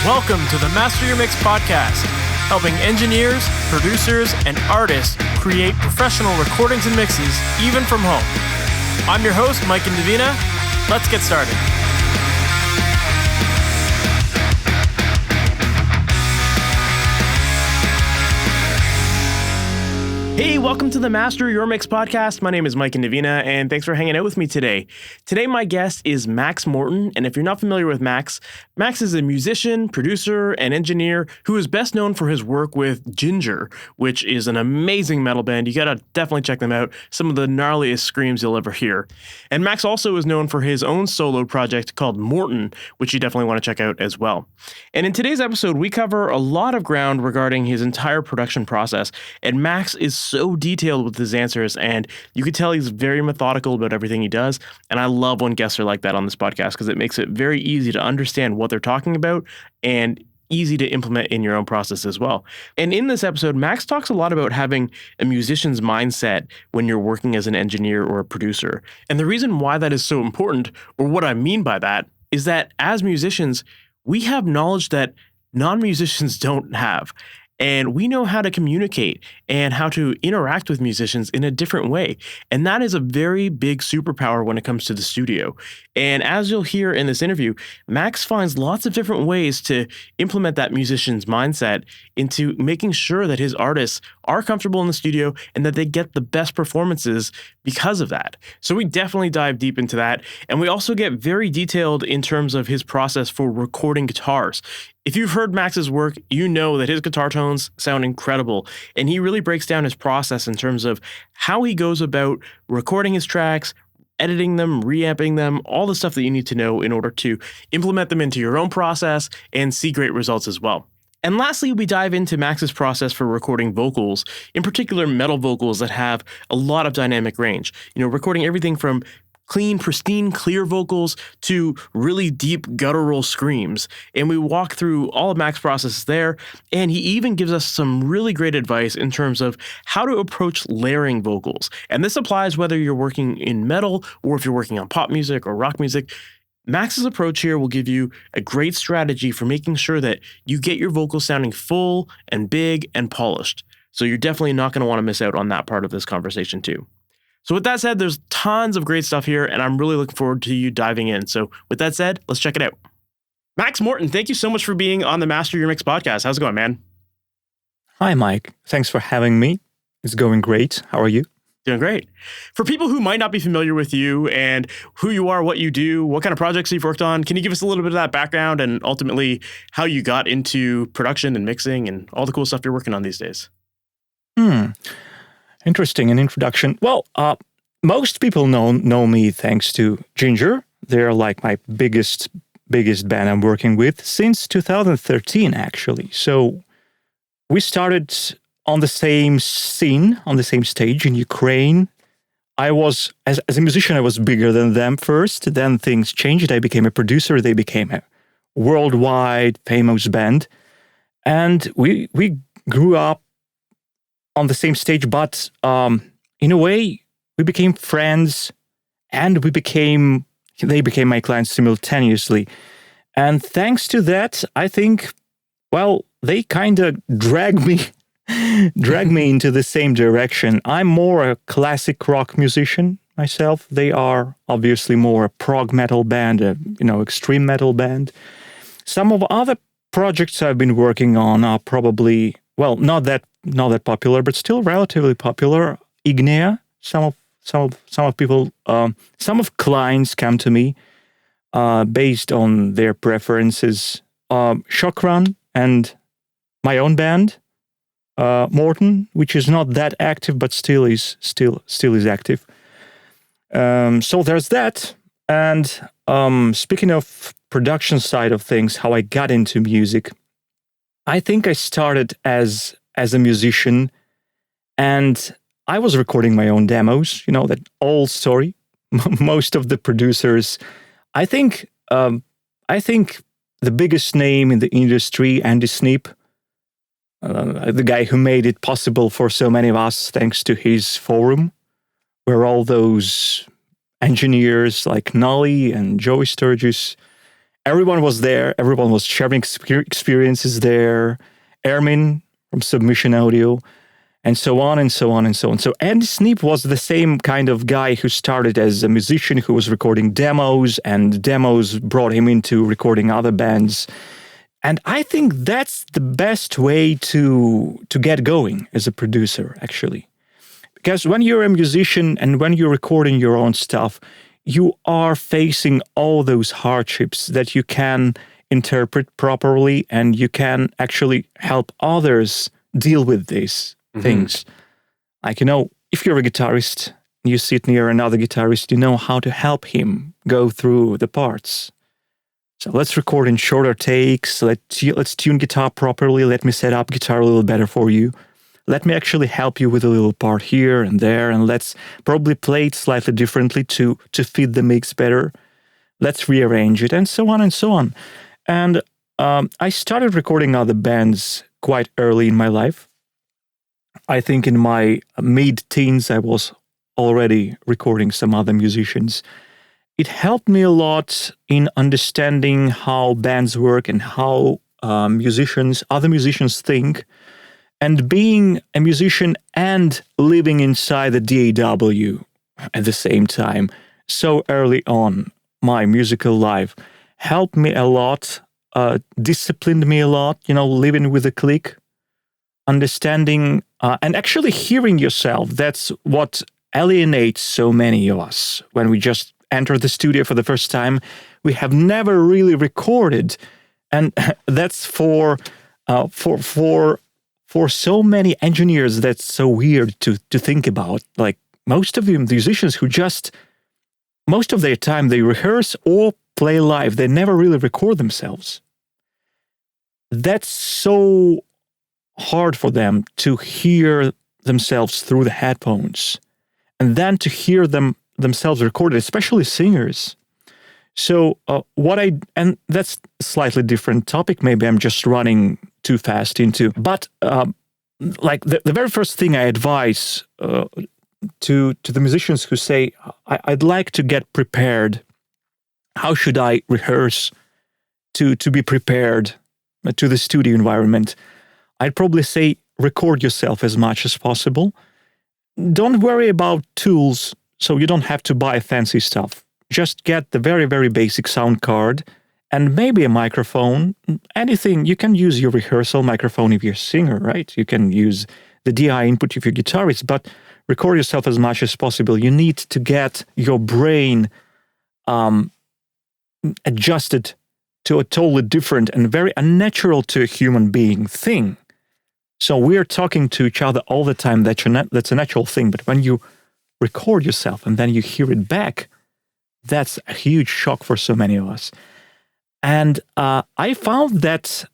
Welcome to the Master Your Mix podcast, helping engineers, producers, and artists create professional recordings and mixes, even from home. I'm your host, Mike and Davina. Let's get started. Hey, welcome to the Master Your Mix podcast. My name is Mike and Davina, and thanks for hanging out with me today. Today, my guest is Max Morton, and if you're not familiar with Max, Max is a musician, producer, and engineer who is best known for his work with Jinjer, which is an amazing metal band. You gotta definitely check them out. Some of the gnarliest screams you'll ever hear. And Max also is known for his own solo project called Morton, which you definitely want to check out as well. And in today's episode, we cover a lot of ground regarding his entire production process, and Max is so detailed with his answers, and you could tell he's very methodical about everything he does. And I love when guests are like that on this podcast because it makes it very easy to understand what they're talking about and easy to implement in your own process as well. And in this episode, Max talks a lot about having a musician's mindset when you're working as an engineer or a producer. And the reason why that is so important, or what I mean by that, is that as musicians, we have knowledge that non-musicians don't have. And we know how to communicate and how to interact with musicians in a different way. And that is a very big superpower when it comes to the studio. And as you'll hear in this interview, Max finds lots of different ways to implement that musician's mindset into making sure that his artists are comfortable in the studio and that they get the best performances because of that. So we definitely dive deep into that. And we also get very detailed in terms of his process for recording guitars. If you've heard Max's work, you know that his guitar tones sound incredible, and he really breaks down his process in terms of how he goes about recording his tracks, editing them, reamping them, all the stuff that you need to know in order to implement them into your own process and see great results as well. And lastly, we dive into Max's process for recording vocals, in particular metal vocals that have a lot of dynamic range. You know, recording everything from clean, pristine, clear vocals to really deep guttural screams. And we walk through all of Max's processes there, and he even gives us some really great advice in terms of how to approach layering vocals. And this applies whether you're working in metal or if you're working on pop music or rock music. Max's approach here will give you a great strategy for making sure that you get your vocals sounding full and big and polished. So you're definitely not going to want to miss out on that part of this conversation too. So with that said, there's tons of great stuff here, and I'm really looking forward to you diving in. So with that said, let's check it out. Max Morton, thank you so much for being on the Master Your Mix podcast. How's it going, man? Hi, Mike. Thanks for having me. It's going great. How are you? Doing great. For people who might not be familiar with you and who you are, what you do, what kind of projects you've worked on, can you give us a little bit of that background and ultimately how you got into production and mixing and all the cool stuff you're working on these days? Interesting, an introduction. Well, most people know me thanks to Jinjer. They're like my biggest band I'm working with since 2013, actually. So we started on the same scene, on the same stage in Ukraine. I was, as a musician, I was bigger than them first. Then things changed. I became a producer. They became a worldwide famous band. And we grew up on the same stage, but in a way, we became friends, and they became my clients simultaneously. And thanks to that, I think, well, they kind of dragged me into the same direction. I'm more a classic rock musician myself. They are obviously more a prog metal band, extreme metal band. Some of other projects I've been working on are probably, well, not that popular, but still relatively popular. IGNEA. Some of clients come to me based on their preferences. Shockrun and my own band, Morton, which is not that active, but still is active. So there's that. And speaking of production side of things, how I got into music, I think I started as a musician, and I was recording my own demos, that old story. Most of the producers, I think the biggest name in the industry, Andy Sneap, the guy who made it possible for so many of us thanks to his forum, where all those engineers like Nolly and Joey Sturgis everyone was there. Everyone was sharing experiences there. Ermin from Submission Audio, and so on and so on and so on. So Andy Sneap was the same kind of guy who started as a musician who was recording demos, and demos brought him into recording other bands. And I think that's the best way to get going as a producer, actually. Because when you're a musician and when you're recording your own stuff, you are facing all those hardships that you can interpret properly, and you can actually help others deal with these things. Like, if you're a guitarist, you sit near another guitarist, you know how to help him go through the parts. So let's record in shorter takes. Let's tune guitar properly. Let me set up guitar a little better for you. Let me actually help you with a little part here and there, and let's probably play it slightly differently to fit the mix better. Let's rearrange it, and so on and so on. And I started recording other bands quite early in my life. I think in my mid-teens, I was already recording some other musicians. It helped me a lot in understanding how bands work and how other musicians think. And being a musician and living inside the DAW at the same time, so early on my musical life, helped me a lot, disciplined me a lot, living with a click, understanding and actually hearing yourself. That's what alienates so many of us. When we just enter the studio for the first time, we have never really recorded. And that's for so many engineers, that's so weird to think about. Like most of the musicians who most of their time they rehearse or play live, they never really record themselves. That's so hard for them to hear themselves through the headphones and then to hear themselves recorded, especially singers. So and that's a slightly different topic. Maybe I'm just running too fast into, but like the very first thing I advise to the musicians who say, I'd like to get prepared. How should I rehearse to be prepared to the studio environment? I'd probably say record yourself as much as possible. Don't worry about tools, so you don't have to buy fancy stuff. Just get the very, very basic sound card and maybe a microphone. Anything. You can use your rehearsal microphone if you're a singer, right? You can use the DI input if you're a guitarist, but record yourself as much as possible. You need to get your brain adjusted to a totally different and very unnatural to a human being thing. So we're talking to each other all the time. That's a natural thing. But when you record yourself and then you hear it back, that's a huge shock for so many of us. And I found that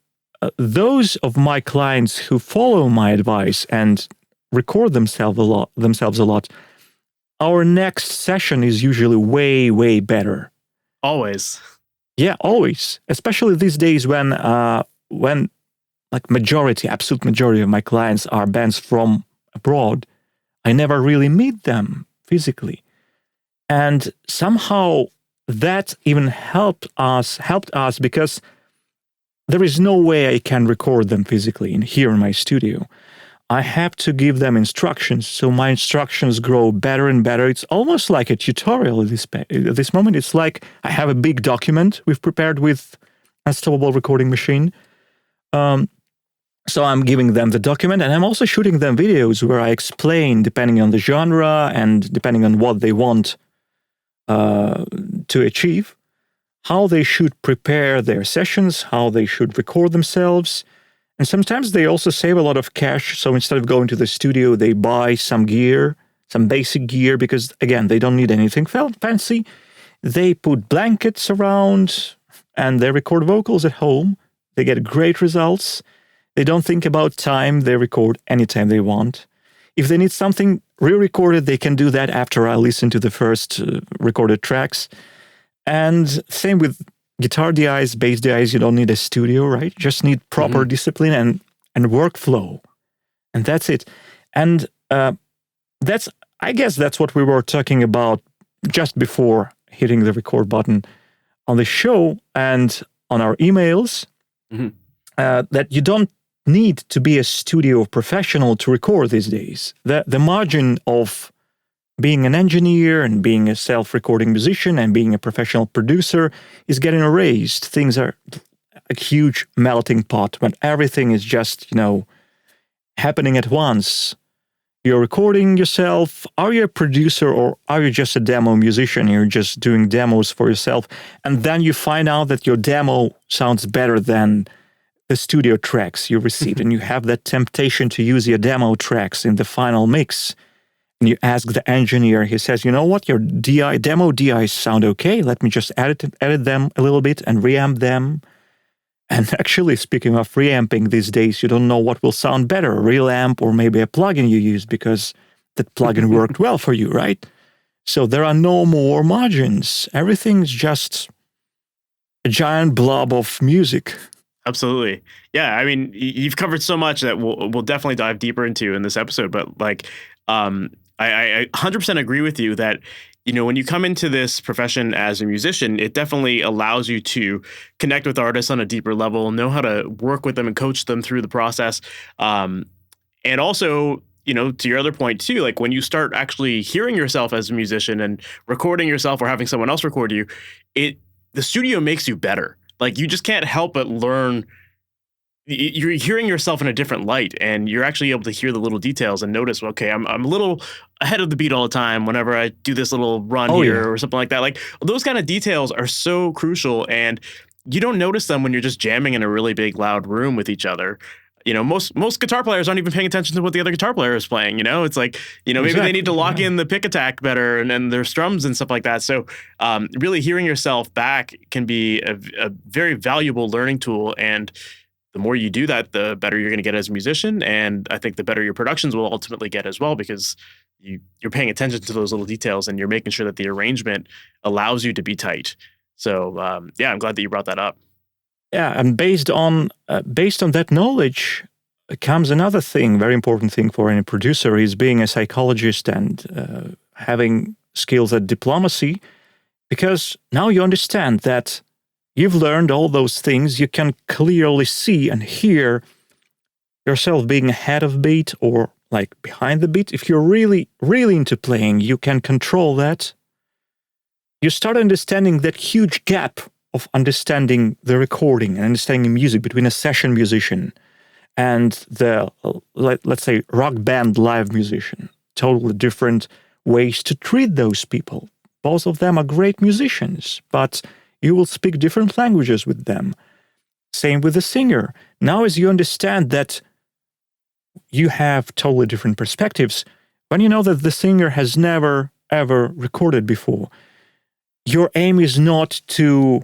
those of my clients who follow my advice and record themselves a lot, our next session is usually way, way better. Always. Yeah, always. Especially these days when like absolute majority of my clients are bands from abroad. I never really meet them physically. And somehow that even helped us because there is no way I can record them physically here in my studio. I have to give them instructions, so my instructions grow better and better. It's almost like a tutorial at this moment. It's like I have a big document we've prepared with Unstoppable Recording Machine. So I'm giving them the document, and I'm also shooting them videos where I explain, depending on the genre and depending on what they want to achieve, how they should prepare their sessions, how they should record themselves. And sometimes they also save a lot of cash. So instead of going to the studio, they buy some gear, some basic gear, because again, they don't need anything fancy. They put blankets around and they record vocals at home. They get great results. They don't think about time. They record anytime they want. If they need something re-recorded, they can do that after I listen to the first recorded tracks. And same with guitar DIs, bass DIs, you don't need a studio, right? You just need proper discipline and workflow. And that's it. And I guess that's what we were talking about just before hitting the record button. on the show and on our emails that you don't need to be a studio professional to record these days. The margin of being an engineer and being a self-recording musician and being a professional producer is getting erased. Things are a huge melting pot when everything is just, happening at once. You're recording yourself. Are you a producer or are you just a demo musician? You're just doing demos for yourself. And then you find out that your demo sounds better than the studio tracks you received. And you have that temptation to use your demo tracks in the final mix. And you ask the engineer, he says, you know what, your demo DIs sound okay. Let me just edit them a little bit and reamp them. And actually, speaking of reamping these days, you don't know what will sound better, a real amp or maybe a plugin you use because that plugin worked well for you, right? So there are no more margins. Everything's just a giant blob of music. Absolutely. Yeah, I mean, you've covered so much that we'll definitely dive deeper into in this episode, but I 100% agree with you that when you come into this profession as a musician, it definitely allows you to connect with artists on a deeper level, know how to work with them and coach them through the process. And also, to your other point too, like when you start actually hearing yourself as a musician and recording yourself or having someone else record you, the studio makes you better. Like you just can't help but learn. You're hearing yourself in a different light, and you're actually able to hear the little details and notice, okay, I'm a little ahead of the beat all the time whenever I do this little run or something like that. Like those kind of details are so crucial, and you don't notice them when you're just jamming in a really big, loud room with each other. Most guitar players aren't even paying attention to what the other guitar player is playing. It's like, maybe they need to lock in the pick attack better and their strums and stuff like that. So really hearing yourself back can be a very valuable learning tool. And the more you do that, the better you're going to get as a musician. And I think the better your productions will ultimately get as well, because you're paying attention to those little details and you're making sure that the arrangement allows you to be tight. So I'm glad that you brought that up. Yeah, and based on that knowledge comes another thing, very important thing for any producer, is being a psychologist and having skills at diplomacy, because now you understand that you've learned all those things. You can clearly see and hear yourself being ahead of beat or like behind the beat. If you're really, really into playing, you can control that. You start understanding that huge gap of understanding the recording and understanding music between a session musician and the, let's say, rock band live musician. Totally different ways to treat those people. Both of them are great musicians, but you will speak different languages with them. Same with the singer. Now, as you understand that you have totally different perspectives, when you know that the singer has never, ever recorded before, your aim is not to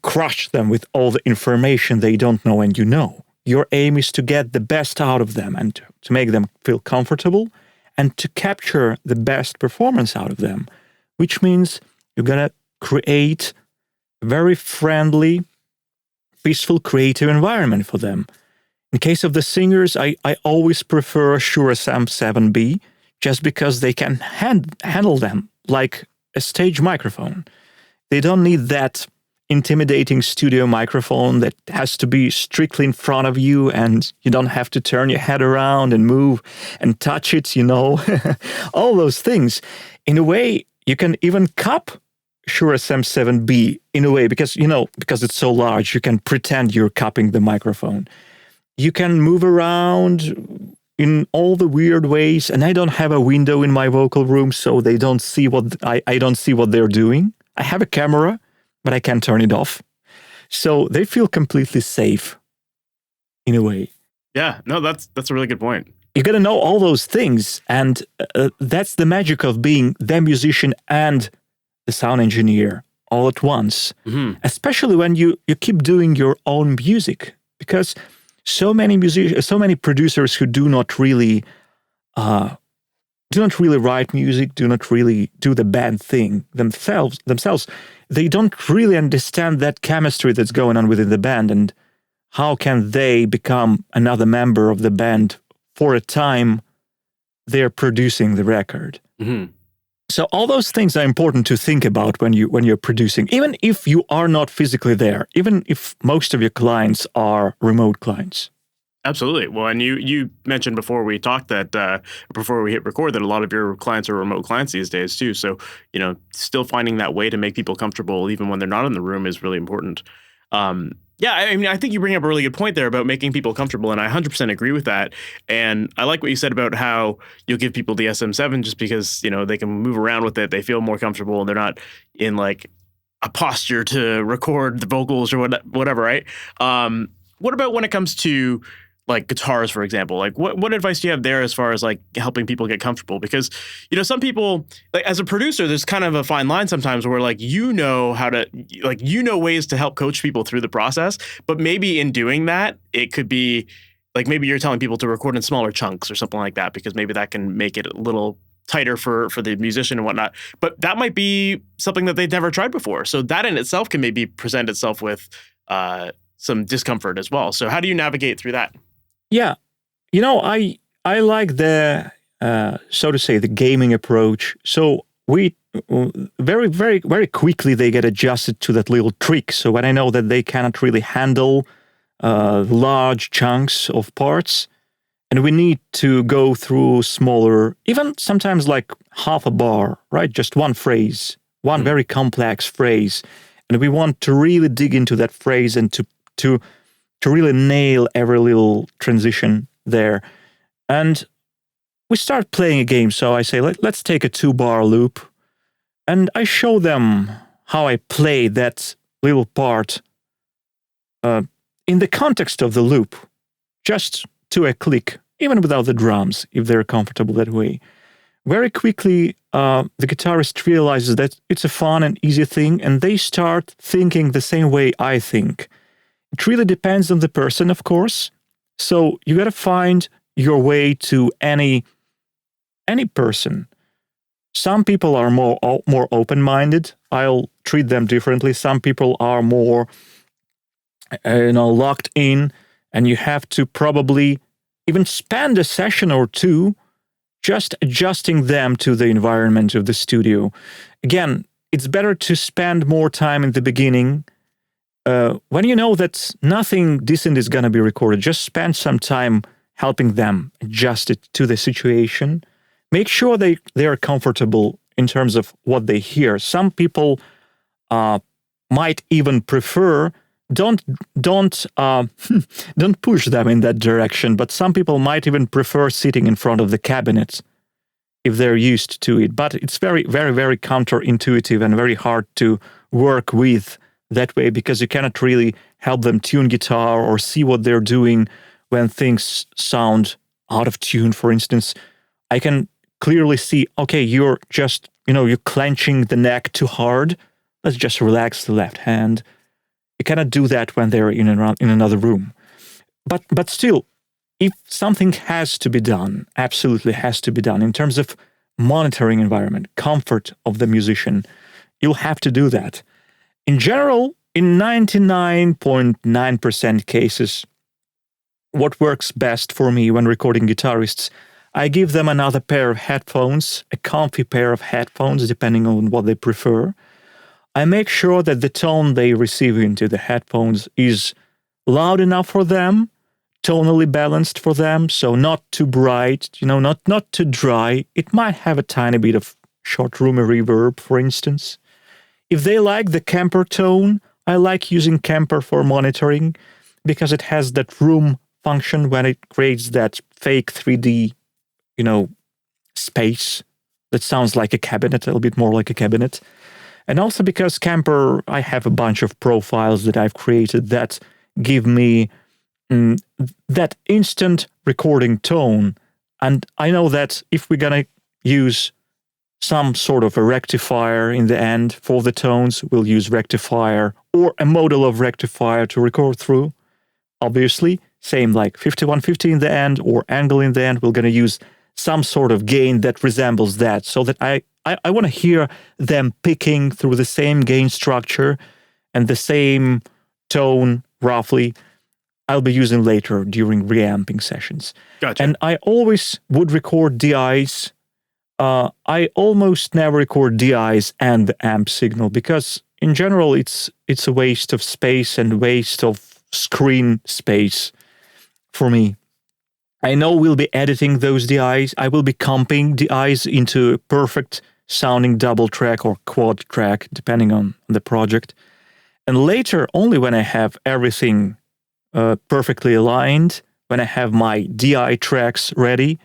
crush them with all the information they don't know and you know. Your aim is to get the best out of them and to make them feel comfortable and to capture the best performance out of them, which means you're going to create a very friendly, peaceful, creative environment for them. In case of the singers, I always prefer Shure SM7B just because they can handle them like a stage microphone. They don't need that intimidating studio microphone that has to be strictly in front of you and you don't have to turn your head around and move and touch it, all those things. In a way, you can even cup Shure SM7B in a way because it's so large, you can pretend you're cupping the microphone. You can move around in all the weird ways, and I don't have a window in my vocal room, so they don't see I don't see what they're doing. I have a camera, but I can't turn it off. So they feel completely safe in a way. Yeah, no, that's a really good point. You got to know all those things, and that's the magic of being the musician and the sound engineer all at once. Mm-hmm. Especially when you keep doing your own music, because so many producers who do not really write music, do not really do the band thing themselves, they don't really understand that chemistry that's going on within the band and how can they become another member of the band for a time they're producing the record. Mm-hmm. So all those things are important to think about when you're producing, even if you are not physically there, even if most of your clients are remote clients. Absolutely. Well, and you mentioned before we talked that before we hit record that a lot of your clients are remote clients these days too. So, still finding that way to make people comfortable even when they're not in the room is really important. Yeah, I mean, I think you bring up a really good point there about making people comfortable, and I 100% agree with that. And I like what you said about how you'll give people the SM7 just because, they can move around with it. They feel more comfortable and they're not in like a posture to record the vocals or whatever, right? What about when it comes to like guitars, for example? Like what advice do you have there as far as like helping people get comfortable? Because, some people, like as a producer, there's kind of a fine line sometimes where like, how to, like, ways to help coach people through the process. But maybe in doing that, it could be like, maybe you're telling people to record in smaller chunks or something like that, because maybe that can make it a little tighter for the musician and whatnot. But that might be something that they've never tried before. So that in itself can maybe present itself with some discomfort as well. So how do you navigate through that? Yeah, I like the so to say the gaming approach. So we very very very quickly they get adjusted to that little trick. So when I know that they cannot really handle large chunks of parts, and we need to go through smaller, even sometimes like half a bar, right? Just one phrase, one very complex phrase, and we want to really dig into that phrase and to really nail every little transition there. And we start playing a game. So I say, let's take a 2-bar loop. And I show them how I play that little part in the context of the loop, just to a click, even without the drums, if they're comfortable that way. Very quickly, the guitarist realizes that it's a fun and easy thing, and they start thinking the same way I think. It really depends on the person, of course. So you got to find your way to any person. Some people are more open-minded. I'll treat them differently. Some people are more, locked in, and you have to probably even spend a session or two just adjusting them to the environment of the studio. Again, it's better to spend more time in the beginning. When you know that nothing decent is going to be recorded, just spend some time helping them adjust it to the situation. Make sure they are comfortable in terms of what they hear. Some people might even prefer, don't push them in that direction, but some people might even prefer sitting in front of the cabinet if they're used to it. But it's very, very, very counterintuitive and very hard to work with that way, because you cannot really help them tune guitar or see what they're doing when things sound out of tune. For instance, I can clearly see, okay, you're just, you're clenching the neck too hard. Let's just relax the left hand. You cannot do that when they're in another room. But still, if something has to be done, absolutely has to be done in terms of monitoring environment, comfort of the musician, you'll have to do that. In general, in 99.9% cases, what works best for me when recording guitarists, I give them another pair of headphones, a comfy pair of headphones, depending on what they prefer. I make sure that the tone they receive into the headphones is loud enough for them, tonally balanced for them, so not too bright, not too dry. It might have a tiny bit of short roomy reverb, for instance. If they like the Kemper tone, I like using Kemper for monitoring because it has that room function when it creates that fake 3D, space that sounds like a cabinet, a little bit more like a cabinet. And also because Kemper, I have a bunch of profiles that I've created that give me that instant recording tone. And I know that if we're going to use some sort of a rectifier in the end for the tones, we'll use rectifier or a model of rectifier to record through. Obviously, same like 5150 in the end or angle in the end, we're going to use some sort of gain that resembles that, so that I want to hear them picking through the same gain structure and the same tone, roughly, I'll be using later during reamping sessions. Gotcha. And I always would record DIs I almost never record DIs and the amp signal because in general it's a waste of space and waste of screen space for me. I know we'll be editing those DIs. I will be comping DIs into a perfect sounding double track or quad track, depending on the project. And later, only when I have everything perfectly aligned, when I have my DI tracks ready,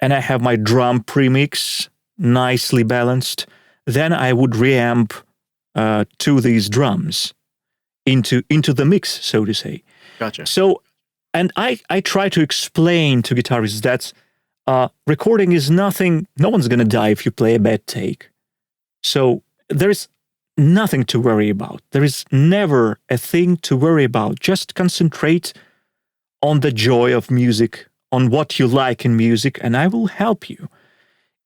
and I have my drum premix nicely balanced, then I would reamp to these drums into the mix, so to say. Gotcha. So, and I try to explain to guitarists that recording is nothing, no one's going to die if you play a bad take. So there's nothing to worry about. There is never a thing to worry about. Just concentrate on the joy of music, on what you like in music, and I will help you.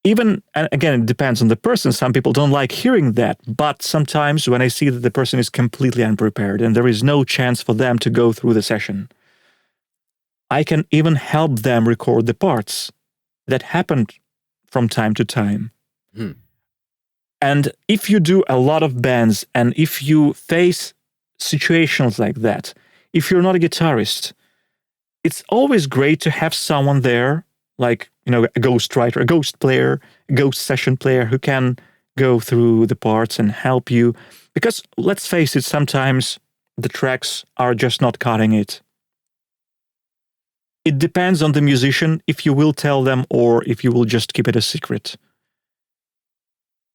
Even, and again, it depends on the person. Some people don't like hearing that, but sometimes when I see that the person is completely unprepared and there is no chance for them to go through the session, I can even help them record the parts. That happened from time to time. And if you do a lot of bands and if you face situations like that, if you're not a guitarist, it's always great to have someone there, like, you know, a ghost writer, a ghost player, a ghost session player who can go through the parts and help you. Because let's face it, sometimes the tracks are just not cutting it. It depends on the musician if you will tell them or if you will just keep it a secret.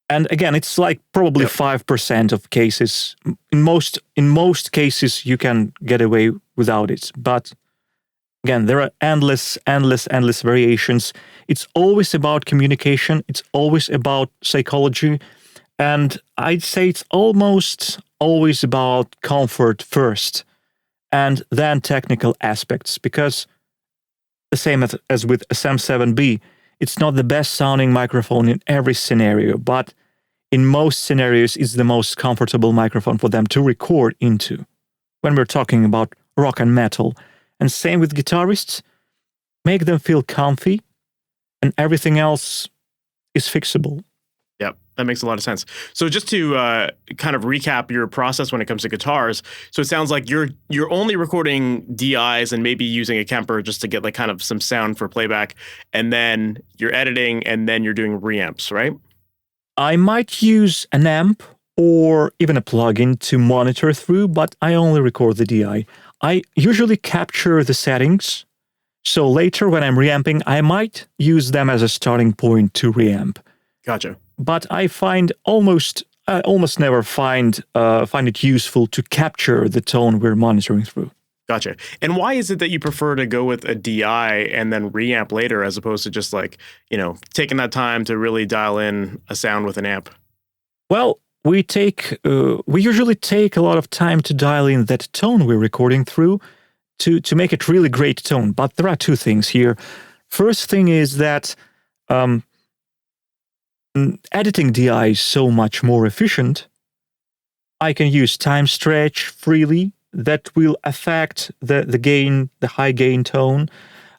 And again, it's like probably 5% of cases. In most cases, you can get away without it. But again, there are endless variations. It's always about communication. It's always about psychology. And I'd say it's almost always about comfort first and then technical aspects. Because the same as with SM7B, it's not the best sounding microphone in every scenario, but in most scenarios, it's the most comfortable microphone for them to record into when we're talking about rock and metal. And same with guitarists, make them feel comfy and everything else is fixable. Yep, that makes a lot of sense. So just to kind of recap your process when it comes to guitars, so it sounds like you're only recording DIs and maybe using a Kemper just to get like kind of some sound for playback, and then you're editing, and then you're doing reamps, right? I might use an amp or even a plugin to monitor through, but I only record the DI. I usually capture the settings, so later when I'm reamping, I might use them as a starting point to reamp. Gotcha. But I almost never find it useful to capture the tone we're monitoring through. Gotcha. And why is it that you prefer to go with a DI and then reamp later as opposed to just like, you know, taking that time to really dial in a sound with an amp? Well, we usually take a lot of time to dial in that tone we're recording through to make it really great tone. But there are two things here. First thing is that editing DI is so much more efficient. I can use time stretch freely. That will affect the gain, the high gain tone.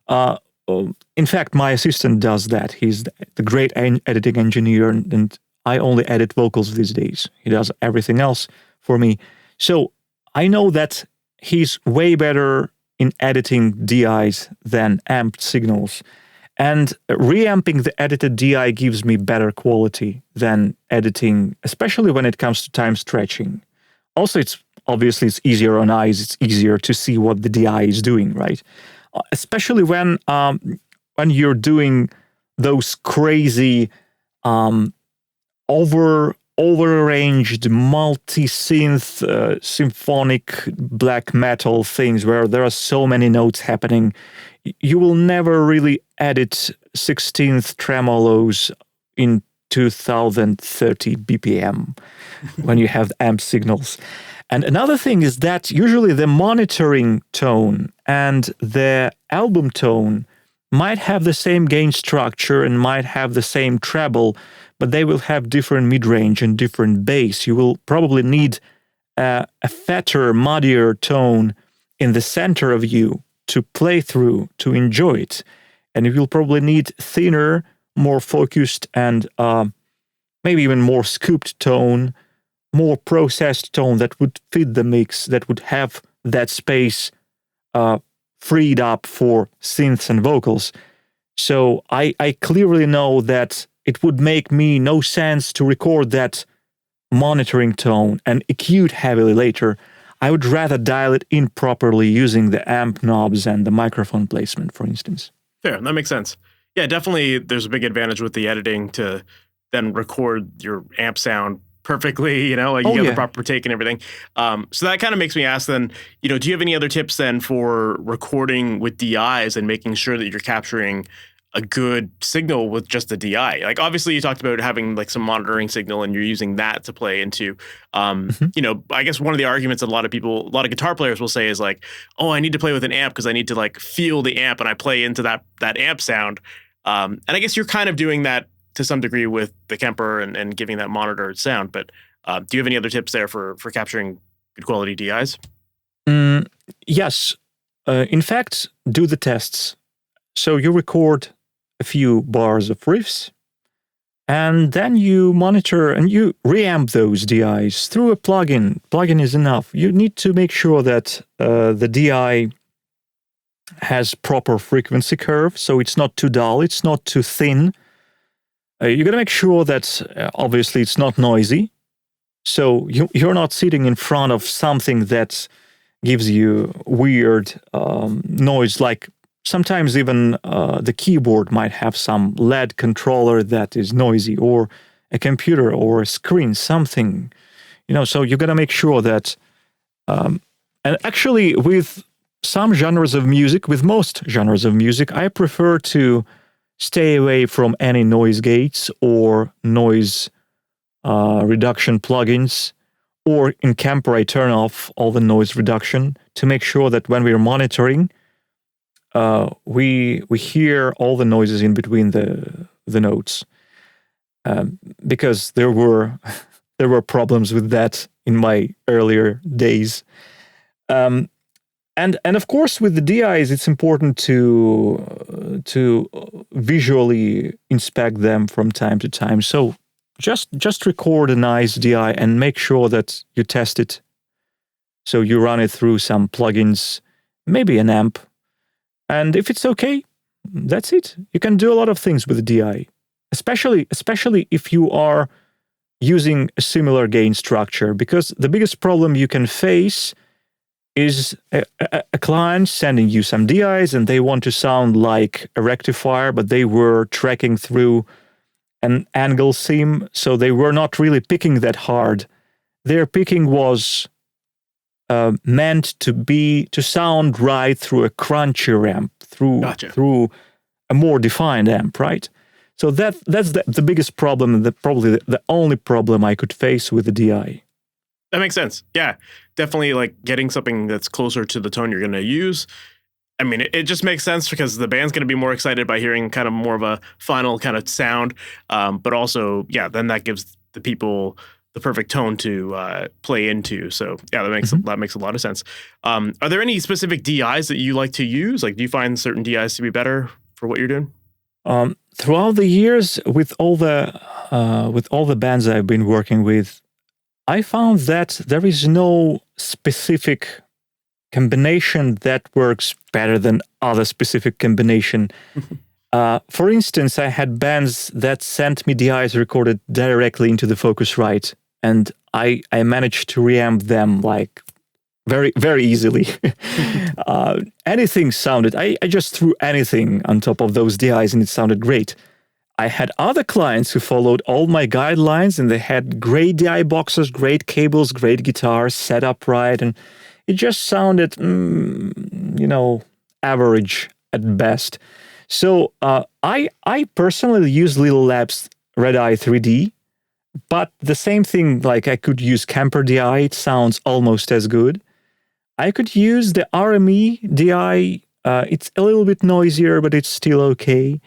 In fact, my assistant does that. He's the great editing engineer, and I only edit vocals these days. He does everything else for me. So I know that he's way better in editing DIs than amped signals. And reamping the edited DI gives me better quality than editing, especially when it comes to time stretching. Also, it's easier on eyes. It's easier to see what the DI is doing, right? Especially when you're doing those crazy over-arranged multi-synth symphonic black metal things where there are so many notes happening. You will never really edit 16th tremolos in 2030 BPM when you have amp signals. And another thing is that usually the monitoring tone and the album tone might have the same gain structure and might have the same treble, but they will have different mid-range and different bass. You will probably need a fatter, muddier tone in the center of you to play through, to enjoy it. And you will probably need thinner, more focused, and maybe even more scooped tone, more processed tone that would fit the mix, that would have that space freed up for synths and vocals. So I clearly know that it would make me no sense to record that monitoring tone and EQ it heavily later. I would rather dial it in properly using the amp knobs and the microphone placement, for instance. Fair, that makes sense. Yeah, definitely there's a big advantage with the editing to then record your amp sound perfectly, like you get the proper take and everything. So that kind of makes me ask then, do you have any other tips then for recording with DIs and making sure that you're capturing a good signal with just the DI? Like obviously you talked about having like some monitoring signal and you're using that to play into, I guess one of the arguments that a lot of guitar players will say is like, oh, I need to play with an amp because I need to like feel the amp and I play into that amp sound. And I guess you're kind of doing that to some degree with the Kemper and giving that monitored sound. But do you have any other tips there for capturing good quality DIs? Yes. In fact, do the tests. So you record a few bars of riffs, and then you monitor and you reamp those DIs through a plugin. Plugin is enough. You need to make sure that the DI has proper frequency curve, so it's not too dull, it's not too thin. You got to make sure that obviously it's not noisy. So you're not sitting in front of something that gives you weird noise. Like sometimes even the keyboard might have some LED controller that is noisy, or a computer or a screen, something. So you got to make sure that. And actually, with some genres of music, with most genres of music, I prefer to stay away from any noise gates or noise reduction plugins, or in Kemper I turn off all the noise reduction to make sure that when we're monitoring, we hear all the noises in between the notes, because there were problems with that in my earlier days. And of course, with the DIs, it's important to visually inspect them from time to time. So just record a nice DI and make sure that you test it. So you run it through some plugins, maybe an amp, and if it's okay, that's it. You can do a lot of things with the DI, especially if you are using a similar gain structure, because the biggest problem you can face is a client sending you some DIs and they want to sound like a rectifier, but they were tracking through an angle seam, so they were not really picking that hard. Their picking was meant to sound right through a crunchier amp, through a more defined amp, right? So that's the biggest problem, and probably the only problem I could face with the DI. That makes sense. Yeah, definitely like getting something that's closer to the tone you're going to use. I mean, it just makes sense because the band's going to be more excited by hearing kind of more of a final kind of sound. But also, yeah, then that gives the people the perfect tone to play into. So yeah, that makes a lot of sense. Are there any specific DIs that you like to use? Like, do you find certain DIs to be better for what you're doing? Throughout the years, with all the bands I've been working with, I found that there is no specific combination that works better than other specific combination. For instance, I had bands that sent me DIs recorded directly into the Focusrite, and I managed to reamp them like very, very easily. Anything sounded, I just threw anything on top of those DIs and it sounded great. I had other clients who followed all my guidelines and they had great DI boxes, great cables, great guitars set up right, and it just sounded, average at best. So I personally use Little Labs Red Eye 3D, but the same thing, like I could use Kemper DI, it sounds almost as good. I could use the RME DI, it's a little bit noisier, but it's still okay.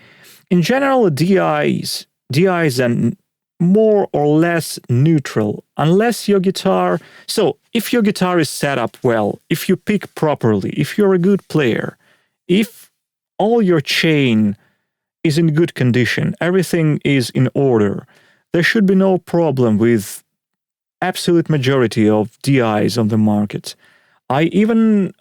In general, DIs are more or less neutral, unless your guitar... So, if your guitar is set up well, if you pick properly, if you're a good player, if all your chain is in good condition. Everything is in order. There should be no problem with absolute majority of DIs on the market. I even,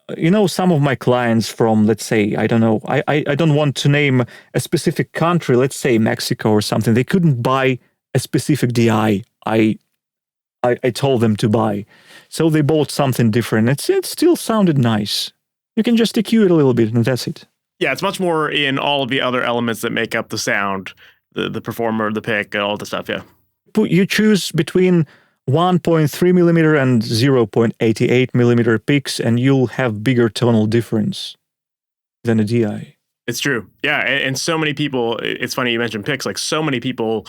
some of my clients from, let's say, I don't know, I don't want to name a specific country, let's say Mexico or something. They couldn't buy a specific DI I told them to buy. So they bought something different. It still sounded nice. You can just EQ it a little bit and that's it. Yeah, it's much more in all of the other elements that make up the sound, the performer, the pick, all the stuff, yeah. You choose between 1.3 millimeter and 0.88 millimeter picks, and you'll have bigger tonal difference than a DI. It's true. Yeah, and so many people, it's funny you mentioned picks, like so many people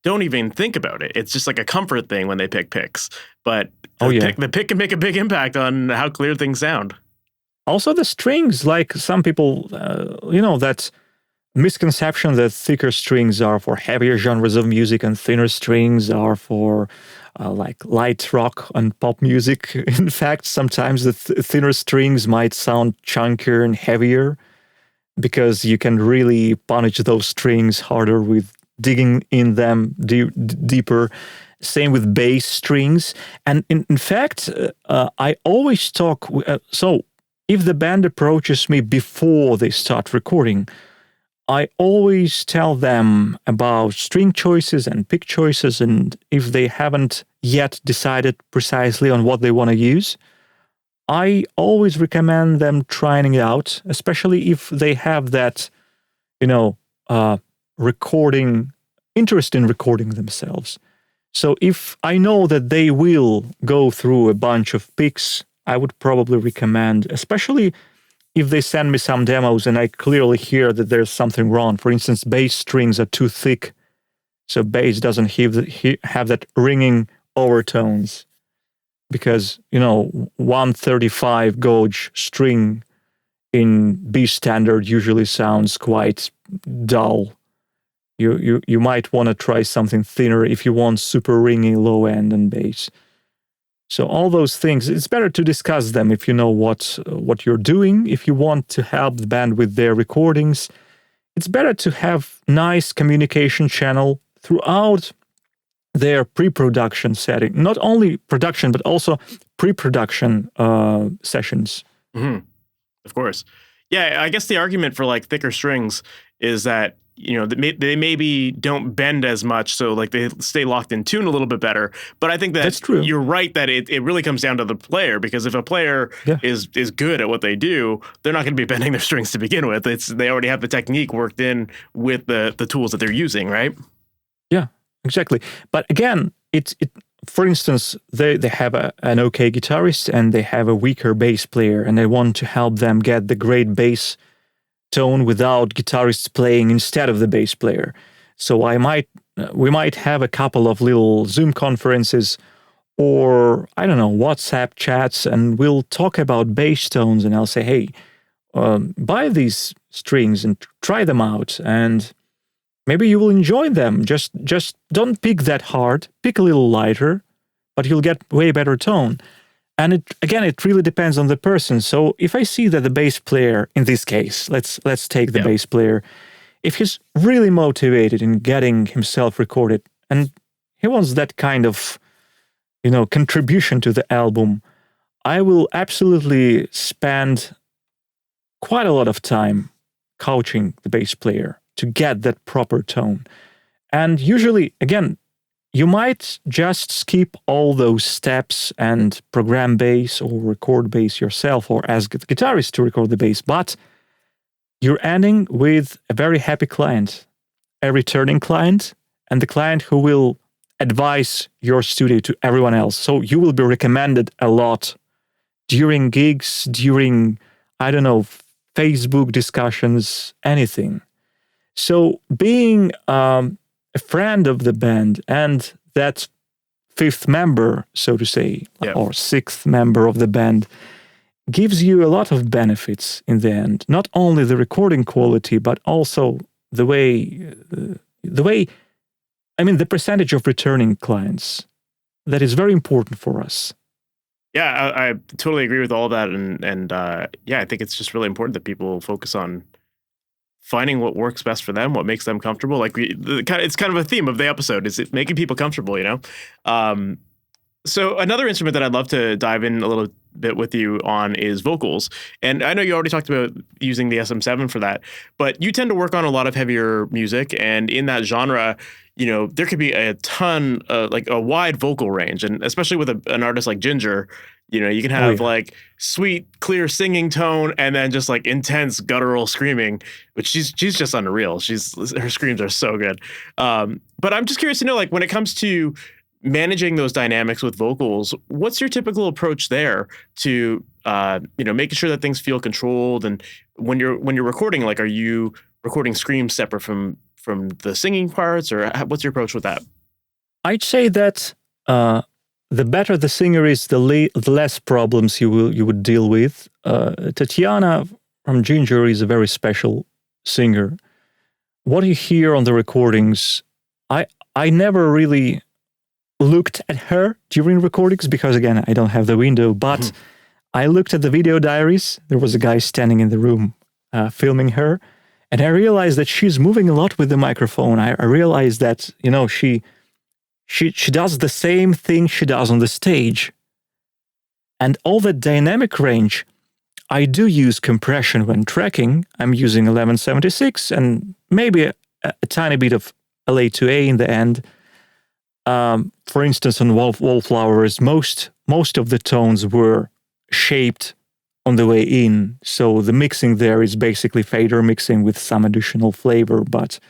don't even think about it. It's just like a comfort thing when they pick picks. But the pick can make a big impact on how clear things sound. Also the strings, like some people, that misconception that thicker strings are for heavier genres of music and thinner strings are for like light rock and pop music. In fact, sometimes the thinner strings might sound chunkier and heavier because you can really punish those strings harder with digging in them deeper. Same with bass strings. And in fact, I always talk, so if the band approaches me before they start recording, I always tell them about string choices and pick choices, and if they haven't yet decided precisely on what they want to use, I always recommend them trying it out, especially if they have that, interest in recording themselves. So if I know that they will go through a bunch of picks, I would probably recommend, especially if they send me some demos and I clearly hear that there's something wrong. For instance, bass strings are too thick, so bass doesn't have that ringing overtones. Because, 135 gauge string in B standard usually sounds quite dull. You might want to try something thinner if you want super ringy low end and bass. So all those things, it's better to discuss them if you know what you're doing. If you want to help the band with their recordings, it's better to have nice communication channel throughout their pre-production setting. Not only production, but also pre-production sessions. Mm-hmm. Of course. Yeah, I guess the argument for like thicker strings is that they maybe don't bend as much, so like they stay locked in tune a little bit better. But I think that's true. You're right that it really comes down to the player, because if a player is good at what they do, they're not going to be bending their strings to begin with. They already have the technique worked in with the tools that they're using, right? Yeah, exactly. But again, for instance, they have an okay guitarist and they have a weaker bass player, and they want to help them get the great bass tone without guitarists playing instead of the bass player. So we might have a couple of little Zoom conferences or, I don't know, WhatsApp chats, and we'll talk about bass tones, and I'll say, hey, buy these strings and try them out, and maybe you will enjoy them. Just don't pick that hard, pick a little lighter, but you'll get way better tone. And it really depends on the person. So if I see that the bass player, in this case, let's take the bass player, if he's really motivated in getting himself recorded and he wants that kind of, contribution to the album, I will absolutely spend quite a lot of time coaching the bass player to get that proper tone. And usually, again, you might just skip all those steps and program bass or record bass yourself or ask the guitarist to record the bass, but you're ending with a very happy client, a returning client, and the client who will advise your studio to everyone else. So you will be recommended a lot during gigs, during, I don't know, Facebook discussions, anything. So being a friend of the band and that fifth member, so to say, or sixth member of the band, gives you a lot of benefits in the end. Not only the recording quality, but also the percentage of returning clients. That is very important for us. Yeah, I totally agree with all of that. And I think it's just really important that people focus on finding what works best for them, what makes them comfortable. Like it's kind of a theme of the episode, is it making people comfortable, you know? So another instrument that I'd love to dive in a little bit with you on is vocals. And I know you already talked about using the SM7 for that, but you tend to work on a lot of heavier music. And in that genre, you know, there could be a ton, like a wide vocal range. And especially with an artist like Jinjer, you know, you can have like sweet, clear singing tone and then just like intense guttural screaming, which she's just unreal. Her screams are so good. But I'm just curious to know, like, when it comes to managing those dynamics with vocals, what's your typical approach there to, you know, making sure that things feel controlled? And when you're recording, like, are you recording screams separate from the singing parts, or what's your approach with that? I'd say that the better the singer is, the less problems you would deal with. Tatiana from Jinjer is a very special singer. What you hear on the recordings, I never really looked at her during recordings because, again, I don't have the window, but I looked at the video diaries. There was a guy standing in the room filming her, and I realized that she's moving a lot with the microphone. I realized that, you know, she does the same thing she does on the stage. And all the dynamic range, I do use compression when tracking. I'm using 1176 and maybe a tiny bit of LA2A in the end. For instance, on Wallflowers, most of the tones were shaped on the way in. So the mixing there is basically fader mixing with some additional flavor. But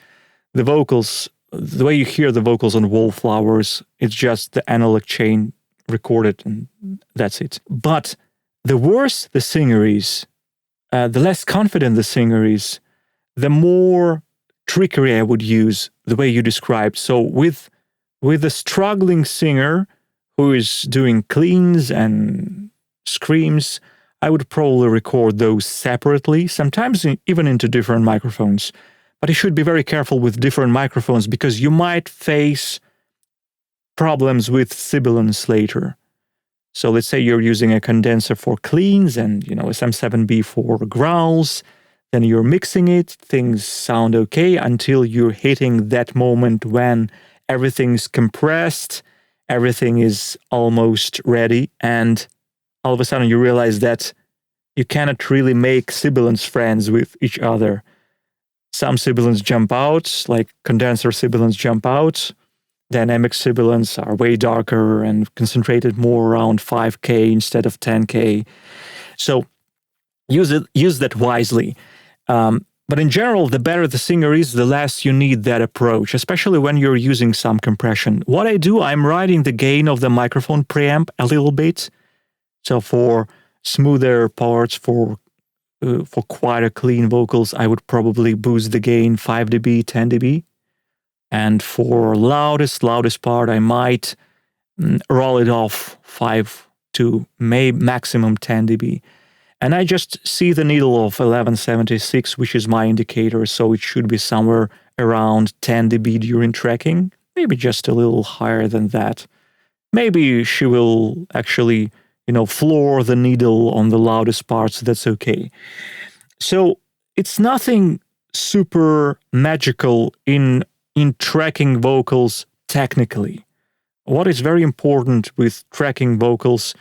the vocals, the way you hear the vocals on Wallflowers, it's just the analog chain recorded and that's it. But the worse the singer is, the less confident the singer is, the more trickery I would use, the way you described. So with a struggling singer who is doing cleans and screams, I would probably record those separately, sometimes even into different microphones. But you should be very careful with different microphones because you might face problems with sibilance later. So let's say you're using a condenser for cleans and, you know, SM7B for growls, then you're mixing it, things sound okay until you're hitting that moment when everything's compressed, everything is almost ready, and all of a sudden you realize that you cannot really make sibilance friends with each other. Some sibilants jump out, like condenser sibilants jump out. Dynamic sibilants are way darker and concentrated more around 5K instead of 10K. So use that wisely. But in general, the better the singer is, the less you need that approach, especially when you're using some compression. What I do, I'm riding the gain of the microphone preamp a little bit. So for smoother parts, for quieter, clean vocals, I would probably boost the gain 5 dB, 10 dB. And for loudest part, I might roll it off 5 to maybe maximum 10 dB. And I just see the needle of 1176, which is my indicator, so it should be somewhere around 10 dB during tracking, maybe just a little higher than that. Maybe she will actually, you know, floor the needle on the loudest parts, that's okay. So it's nothing super magical in tracking vocals technically. What is very important with tracking vocals,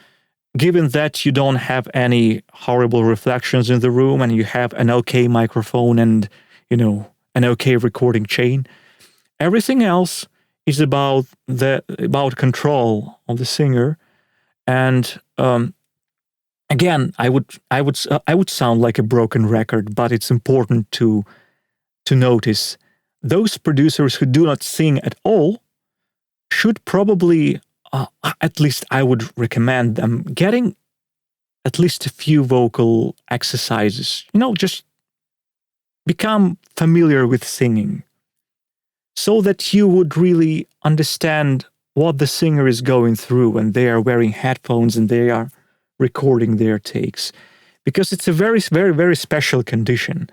given that you don't have any horrible reflections in the room and you have an okay microphone and, you know, an okay recording chain, everything else is about control of the singer. And again, I would sound like a broken record, but it's important to notice those producers who do not sing at all should probably, at least I would recommend them getting at least a few vocal exercises. You know, just become familiar with singing so that you would really understand what the singer is going through when they are wearing headphones and they are recording their takes. Because it's a very, very, very special condition.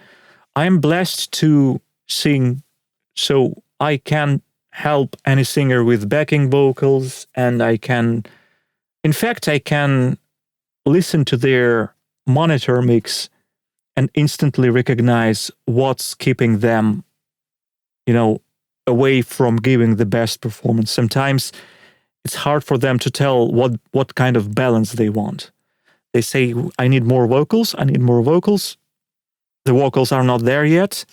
I am blessed to sing, so I can help any singer with backing vocals, and I can listen to their monitor mix and instantly recognize what's keeping them, away from giving the best performance. Sometimes it's hard for them to tell what kind of balance they want. They say, I need more vocals, I need more vocals. The vocals are not there yet.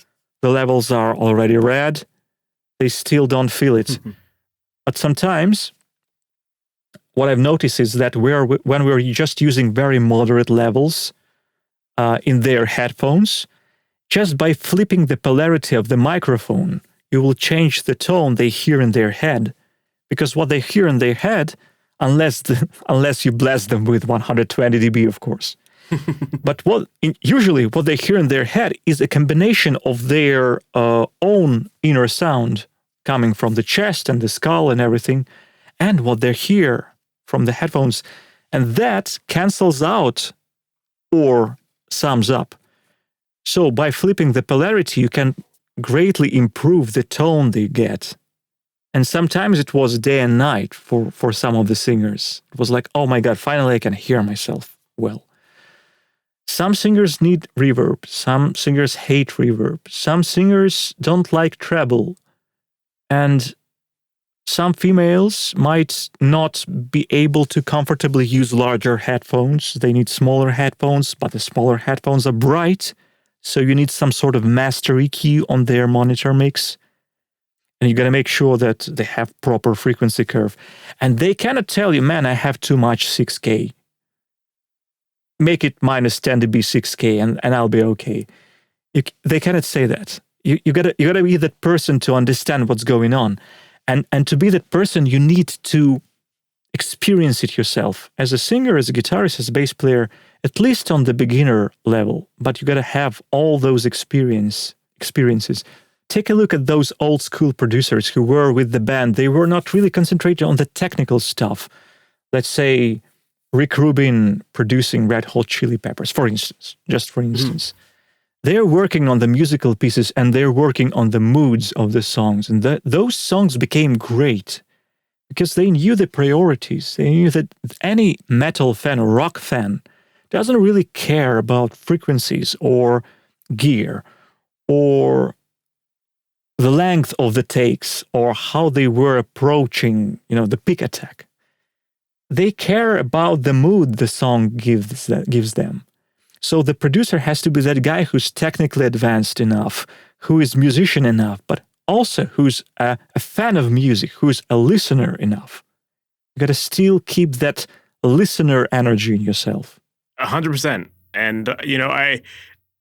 The levels are already red. They still don't feel it. But sometimes what I've noticed is that when we're just using very moderate levels in their headphones, just by flipping the polarity of the microphone, you will change the tone they hear in their head. Because what they hear in their head, unless you blast them with 120 dB, of course. But usually what they hear in their head is a combination of their own inner sound coming from the chest and the skull and everything, and what they hear from the headphones. And that cancels out or sums up. So by flipping the polarity, you can greatly improve the tone they get. And sometimes it was day and night for some of the singers. It was like, oh my God, finally I can hear myself well. Some singers need reverb. Some singers hate reverb. Some singers don't like treble. And some females might not be able to comfortably use larger headphones. They need smaller headphones, but the smaller headphones are bright. So you need some sort of master EQ on their monitor mix. And you got to make sure that they have proper frequency curve. And they cannot tell you, man, I have too much 6K. Make it minus 10 dB 6K and I'll be okay. They cannot say that. You gotta be that person to understand what's going on. And to be that person, you need to experience it yourself. As a singer, as a guitarist, as a bass player, at least on the beginner level. But you got to have all those experiences. Take a look at those old school producers who were with the band. They were not really concentrated on the technical stuff. Let's say Rick Rubin producing Red Hot Chili Peppers, for instance, just for instance. They're working on the musical pieces and they're working on the moods of the songs. And those songs became great because they knew the priorities. They knew that any metal fan or rock fan doesn't really care about frequencies or gear or the length of the takes or how they were approaching, the pick attack. They care about the mood the song gives them. So the producer has to be that guy who's technically advanced enough, who is musician enough, but also who's a fan of music, who's a listener enough. You got to still keep that listener energy in yourself. 100%. And,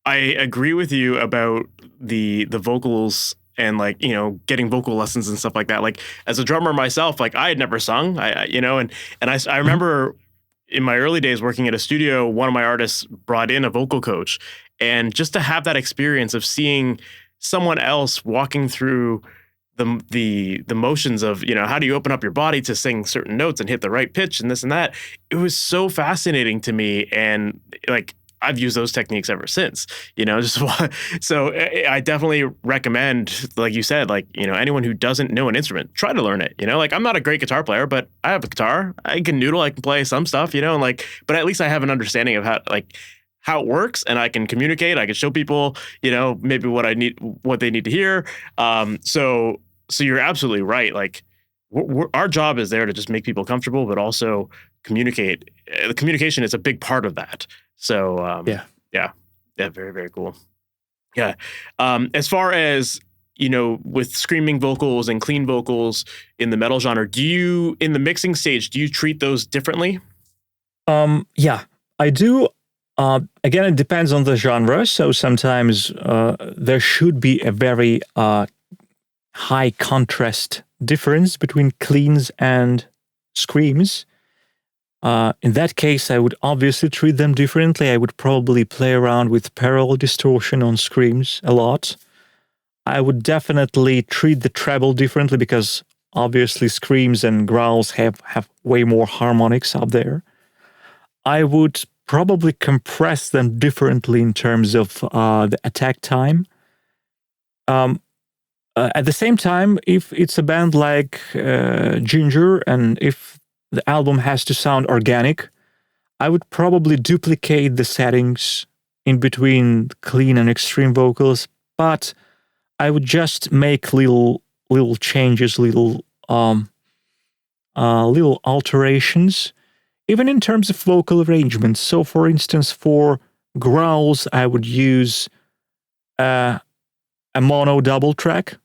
I agree with you about the vocals and getting vocal lessons and stuff like that. Like as a drummer myself, I had never sung, I remember in my early days working at a studio, one of my artists brought in a vocal coach, and just to have that experience of seeing someone else walking through the motions of, how do you open up your body to sing certain notes and hit the right pitch and this and that. It was so fascinating to me. And I've used those techniques ever since, so I definitely recommend, like you said, anyone who doesn't know an instrument, try to learn it, I'm not a great guitar player, but I have a guitar, I can noodle, I can play some stuff, but at least I have an understanding of how it works, and I can communicate, I can show people, maybe what they need to hear. So you're absolutely right. Our job is there to just make people comfortable, but also communicate. The communication is a big part of that. So yeah, very, very cool. Yeah. As far as, with screaming vocals and clean vocals in the metal genre, in the mixing stage, do you treat those differently? Yeah, I do. Again, it depends on the genre. So sometimes there should be a very high contrast difference between cleans and screams. In that case, I would obviously treat them differently. I would probably play around with parallel distortion on screams a lot. I would definitely treat the treble differently because obviously screams and growls have way more harmonics up there. I would probably compress them differently in terms of the attack time. At the same time, if it's a band like Jinjer, and if the album has to sound organic, I would probably duplicate the settings in between clean and extreme vocals, but I would just make little changes, little alterations, even in terms of vocal arrangements. So, for instance, for growls, I would use a mono double track,